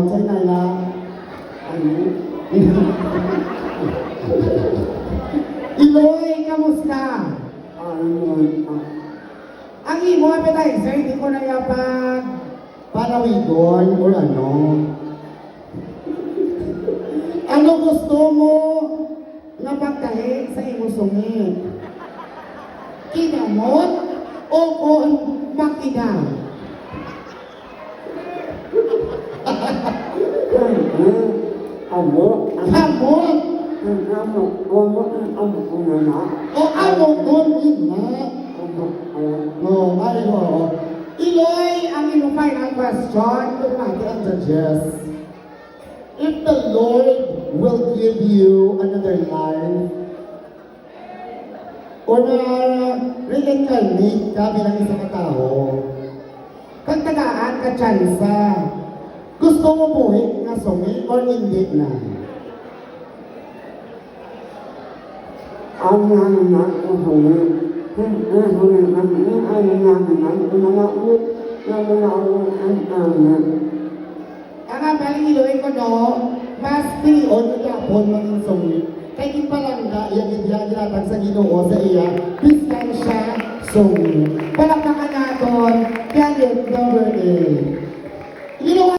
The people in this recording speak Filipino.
ใช่ไงล่ะอันนี้Iloy, kamusta? Ang imo appetizer, hindi ko na yapag palawigon or ano. Ano gusto mo na pagkahit sa imo sungit? Kinamot o kung makina? Kamot? O amok doon ina? Iloy, ang iyong final question to natin ang judges. If the Lord will give you another life, or reincarnate ka bilang isang tao, kag tagaan ka tsansa, gusto mo buhay nga sungit or hindi na? Ang naman ko sungit. Ang baling Iloy ko no, mas tiyon yapon maging sungit. Kaya di palangga, yan ginatag sa Ginoo sa iya, biskan siya sungit. Palakpakan natin, Janet number 8.